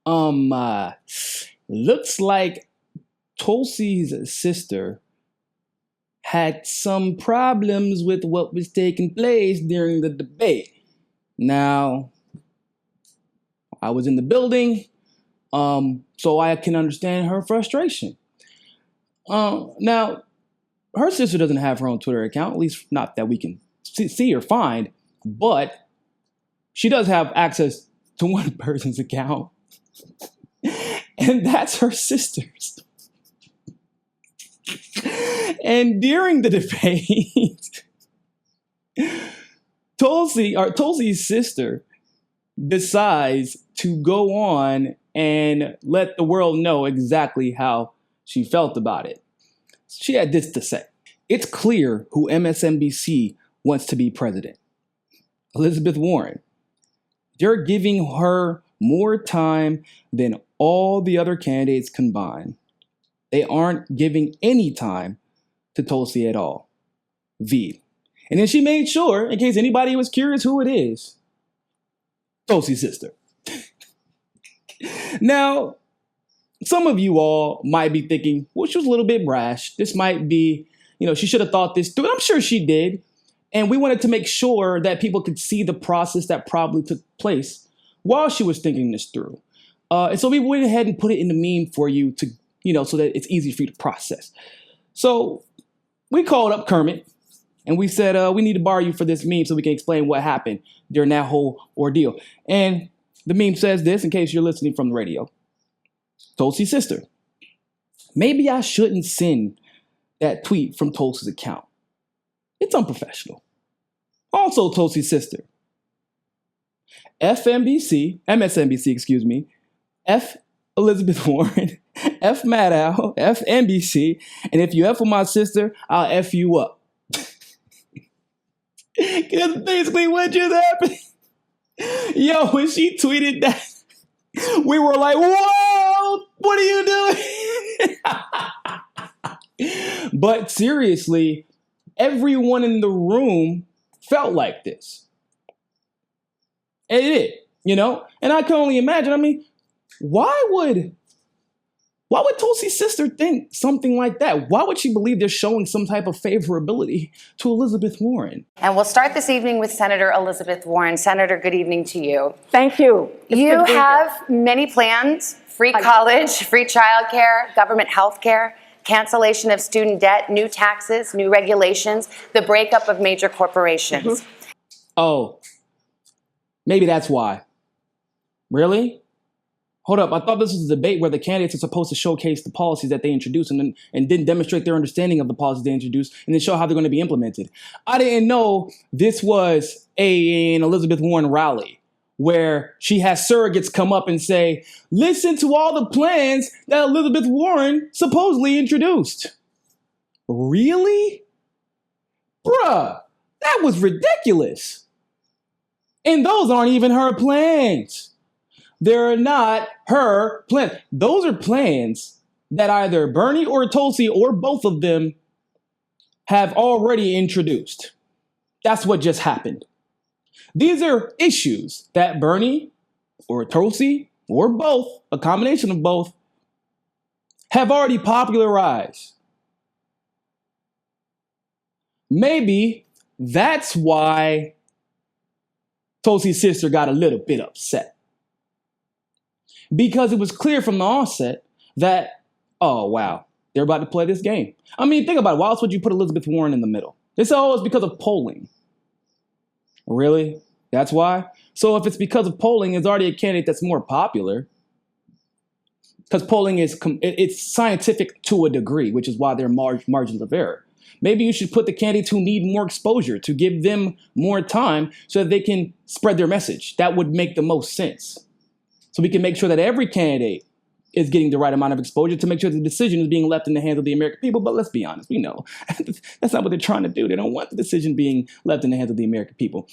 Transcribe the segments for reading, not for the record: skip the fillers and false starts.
Um, uh, Looks like Tulsi's sister had some problems with what was taking place during the debate. Now, I was in the building, so I can understand her frustration. Now, her sister doesn't have her own Twitter account, at least not that we can see or find, but she does have access to one person's account, and that's her sister's. And during the debate, Tulsi's sister decides to go on and let the world know exactly how she felt about it. She had this to say. It's clear who MSNBC wants to be president. Elizabeth Warren. They're giving her more time than all the other candidates combined. They aren't giving any time to Tulsi at all. V. And then she made sure, in case anybody was curious who it is, Tulsi's sister. Now, some of you all might be thinking, well, she was a little bit brash. This might be, she should have thought this through. I'm sure she did. And we wanted to make sure that people could see the process that probably took place while she was thinking this through. And so we went ahead and put it in the meme for you to, so that it's easy for you to process. So we called up Kermit and we said, we need to borrow you for this meme so we can explain what happened during that whole ordeal. And the meme says this, in case you're listening from the radio. Tulsi's sister. Maybe I shouldn't send that tweet from Tulsi's account. It's unprofessional. Also Tulsi's sister. MSNBC, F Elizabeth Warren, F Maddow, F NBC, and if you F with my sister, I'll F you up. That's basically what just happened. Yo, when she tweeted that, we were like, whoa, what are you doing? But seriously, everyone in the room felt like this. And it did, And I can only imagine, why would Tulsi's sister think something like that? Why would she believe they're showing some type of favorability to Elizabeth Warren? And we'll start this evening with Senator Elizabeth Warren. Senator, good evening to you. Thank you. You have many plans: free college, free childcare, government health care, cancellation of student debt, new taxes, new regulations, the breakup of major corporations. Mm-hmm. Oh, maybe that's why. Really? Hold up, I thought this was a debate where the candidates are supposed to showcase the policies that they introduced and then demonstrate their understanding of the policies they introduced and then show how they're going to be implemented. I didn't know this was an Elizabeth Warren rally where she has surrogates come up and say, listen to all the plans that Elizabeth Warren supposedly introduced. Really? Bruh, that was ridiculous. And those aren't even her plans. They're not her plans. Those are plans that either Bernie or Tulsi or both of them have already introduced. That's what just happened. These are issues that Bernie or Tulsi or both, a combination of both, have already popularized. Maybe that's why Tulsi's sister got a little bit upset. Because it was clear from the onset that, oh, wow, they're about to play this game. Think about it. Why else would you put Elizabeth Warren in the middle? It's always because of polling. Really? That's why? So if it's because of polling, it's already a candidate that's more popular. Because polling it's scientific to a degree, which is why there are margins of error. Maybe you should put the candidates who need more exposure to give them more time so that they can spread their message. That would make the most sense. So we can make sure that every candidate is getting the right amount of exposure to make sure the decision is being left in the hands of the American people. But let's be honest, we know that's not what they're trying to do. They don't want the decision being left in the hands of the American people.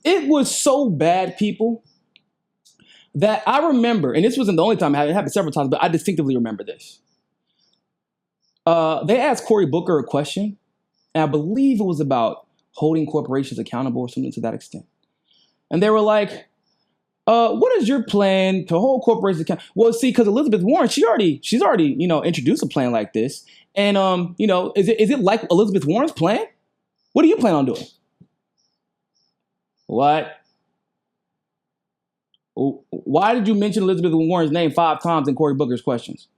It was so bad, people, that I remember, and this wasn't the only time, it happened several times, but I distinctively remember this. They asked Cory Booker a question, and I believe it was about holding corporations accountable or something to that extent. And they were like, what is your plan to hold corporations accountable? Well, see, because Elizabeth Warren, she's already, introduced a plan like this. And, is it like Elizabeth Warren's plan? What do you plan on doing? What? Why did you mention Elizabeth Warren's name 5 times in Cory Booker's questions?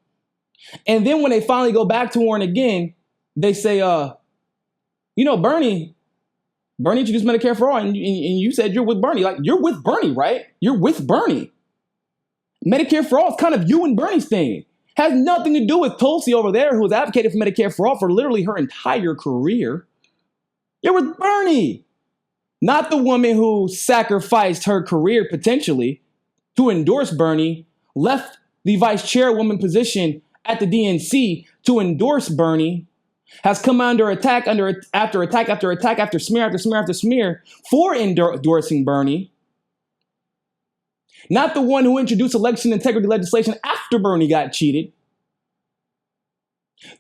And then when they finally go back to Warren again, they say, Bernie introduced Medicare for all, and you said you're with Bernie. Like, you're with Bernie, right? You're with Bernie. Medicare for all is kind of you and Bernie's thing. Has nothing to do with Tulsi over there, who has advocated for Medicare for all for literally her entire career. You're with Bernie. Not the woman who sacrificed her career potentially to endorse Bernie, left the vice chairwoman position at the DNC to endorse Bernie, has come under attack after attack after attack after smear after smear after smear for endorsing Bernie. Not the one who introduced election integrity legislation after Bernie got cheated.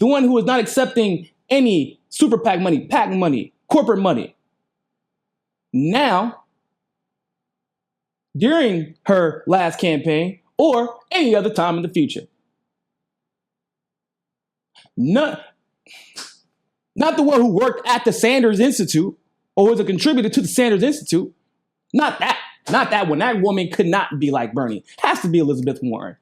The one who was not accepting any super PAC money, corporate money. Now, during her last campaign or any other time in the future. Not the one who worked at the Sanders Institute or was a contributor to the Sanders Institute. Not that one. That woman could not be like Bernie. Has to be Elizabeth Warren.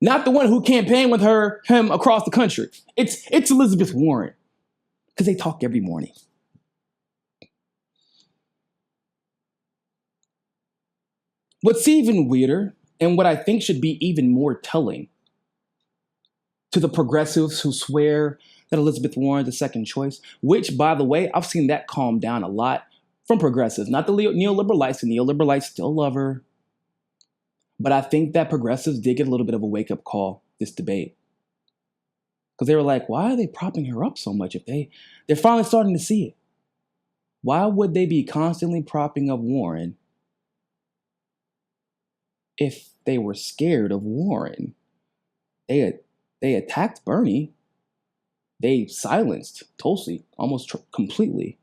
Not the one who campaigned with him across the country. It's Elizabeth Warren. Because they talk every morning. What's even weirder, and what I think should be even more telling to the progressives who swear that Elizabeth Warren is the second choice, which, by the way, I've seen that calm down a lot from progressives. Not the neoliberalites. The neoliberalites still love her. But I think that progressives did get a little bit of a wake-up call this debate. Because they were like, why are they propping her up so much if they're finally starting to see it? Why would they be constantly propping up Warren if they were scared of Warren? They attacked Bernie. They silenced Tulsi almost completely.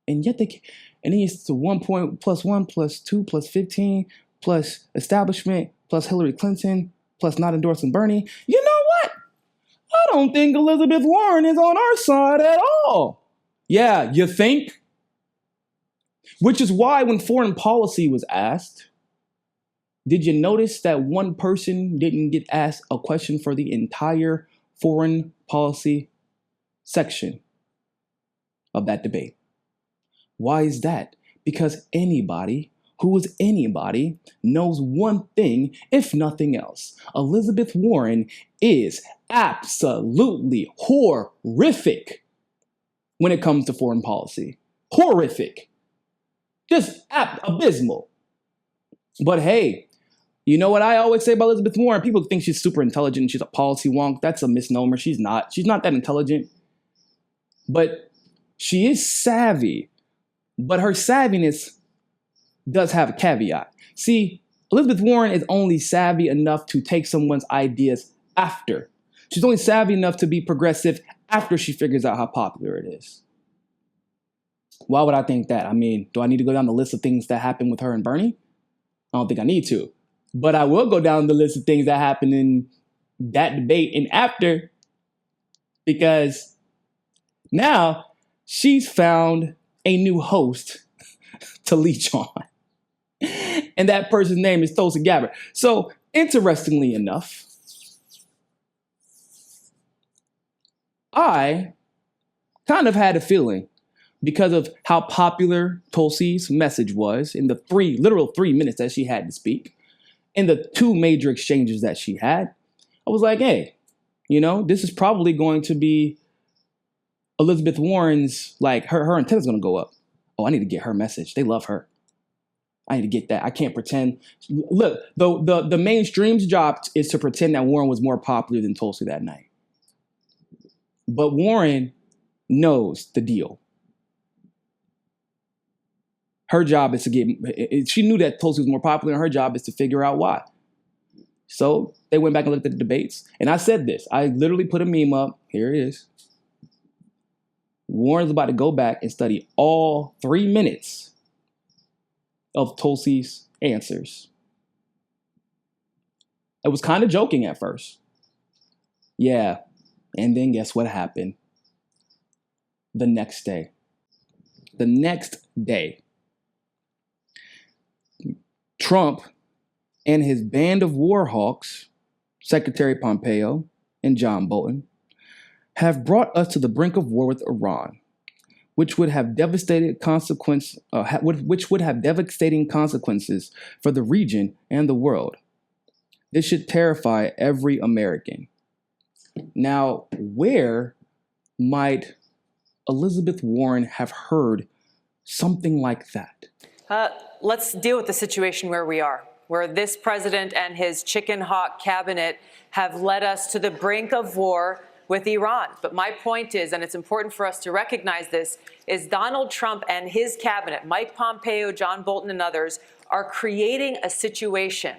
And yet and then it's to 1 point plus 1 plus 2 plus 15 plus establishment plus Hillary Clinton plus not endorsing Bernie. You know what? I don't think Elizabeth Warren is on our side at all. Yeah, you think? Which is why when foreign policy was asked, did you notice that one person didn't get asked a question for the entire foreign policy section of that debate? Why is that? Because anybody who is anybody knows one thing, if nothing else. Elizabeth Warren is absolutely horrific when it comes to foreign policy. Horrific. Just abysmal. But hey, you know what I always say about Elizabeth Warren? People think she's super intelligent and she's a policy wonk. That's a misnomer. She's not. She's not that intelligent. But she is savvy. But her savviness does have a caveat. See, Elizabeth Warren is only savvy enough to take someone's ideas after. She's only savvy enough to be progressive after she figures out how popular it is. Why would I think that? I mean, do I need to go down the list of things that happened with her and Bernie? I don't think I need to. But I will go down the list of things that happened in that debate and after, because now she's found a new host to leech on. And that person's name is Tulsi Gabbard. So, interestingly enough, I kind of had a feeling, because of how popular Tulsi's message was in the literal 3 minutes that she had to speak, in the 2 major exchanges that she had, I was like, hey, this is probably going to be Elizabeth Warren's, like, her antenna's going to go up. Oh, I need to get her message. They love her. I need to get that. I can't pretend. Look, the mainstream's job is to pretend that Warren was more popular than Tulsi that night. But Warren knows the deal. Her job is to she knew that Tulsi was more popular, and her job is to figure out why. So they went back and looked at the debates. And I said this. I literally put a meme up. Here it is. Warren's about to go back and study all 3 minutes of Tulsi's answers. It was kind of joking at first. Yeah, and then guess what happened? The next day, Trump and his band of war hawks, Secretary Pompeo and John Bolton, have brought us to the brink of war with Iran, which would have devastating consequences for the region and the world. This should terrify every American. Now, where might Elizabeth Warren have heard something like that? Let's deal with the situation where we are, where this president and his chicken hawk cabinet have led us to the brink of war with Iran. But my point is, and it's important for us to recognize this, is Donald Trump and his cabinet, Mike Pompeo, John Bolton, and others, are creating a situation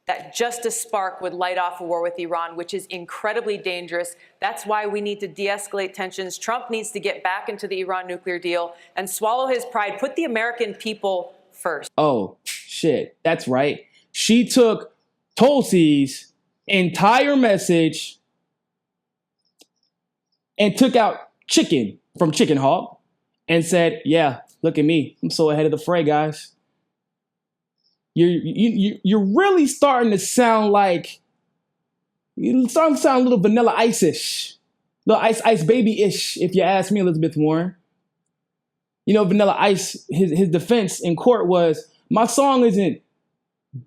that just a spark would light off a war with Iran, which is incredibly dangerous. That's why we need to de-escalate tensions. Trump needs to get back into the Iran nuclear deal and swallow his pride, put the American people first. Oh, shit. That's right. She took Tulsi's entire message and took out chicken from Chicken Hawk and said, yeah, look at me. I'm so ahead of the fray, guys. You're really starting to sound like, you're starting to sound a little Vanilla Ice-ish. Little Ice Baby-ish, if you ask me, Elizabeth Warren. You know, Vanilla Ice, his defense in court was, my song isn't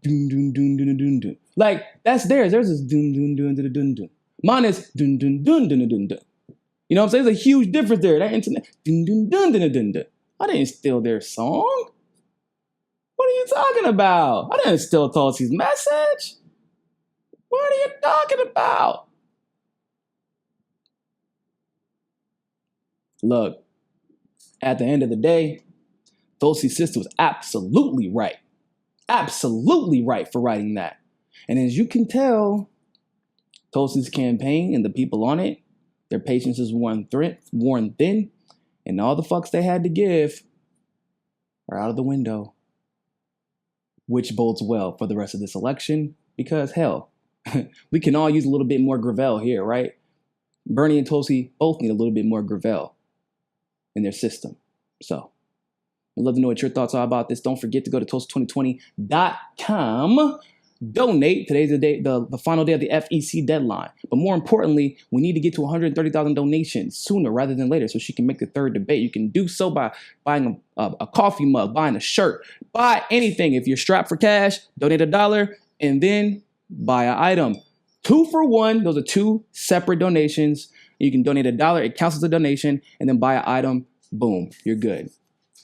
dun dun dun dun dun dun. Like, that's theirs. Theirs is dun dun dun dun dun dun. Mine is dun dun dun dun dun dun. You know what I'm saying? There's a huge difference there. That internet, dun dun dun dun dun dun. I didn't steal their song. What are you talking about? I didn't steal Tulsi's message. What are you talking about? Look, at the end of the day, Tulsi's sister was absolutely right. Absolutely right for writing that. And as you can tell, Tulsi's campaign and the people on it, their patience is worn thin, and all the fucks they had to give are out of the window. Which bodes well for the rest of this election, because hell, we can all use a little bit more Gravel here, right? Bernie and Tulsi both need a little bit more Gravel in their system. So, I'd love to know what your thoughts are about this. Don't forget to go to Tulsi2020.com. Donate. Today's the final day of the FEC deadline. But more importantly, we need to get to 130,000 donations sooner rather than later so she can make the third debate. You can do so by buying a coffee mug, buying a shirt, buy anything. If you're strapped for cash, donate $1 and then buy an item. 2 for 1. Those are 2 separate donations. You can donate $1. It counts as a donation, and then buy an item. Boom. You're good.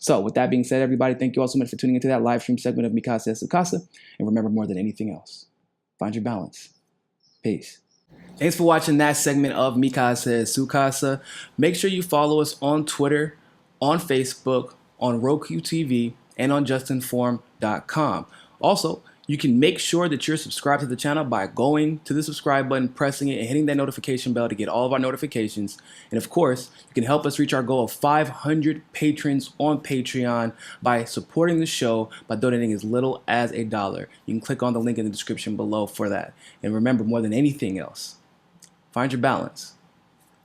So with that being said, everybody, thank you all so much for tuning into that live stream segment of Mi Casa Es Su Casa. And remember, more than anything else, find your balance. Peace. Thanks for watching that segment of Mi Casa Es Su Casa. Make sure you follow us on Twitter, on Facebook, on Roku TV, and on JustNForm.com. Also, you can make sure that you're subscribed to the channel by going to the subscribe button, pressing it, and hitting that notification bell to get all of our notifications. And of course, you can help us reach our goal of 500 patrons on Patreon by supporting the show by donating as little as $1. You can click on the link in the description below for that. And remember, more than anything else, find your balance.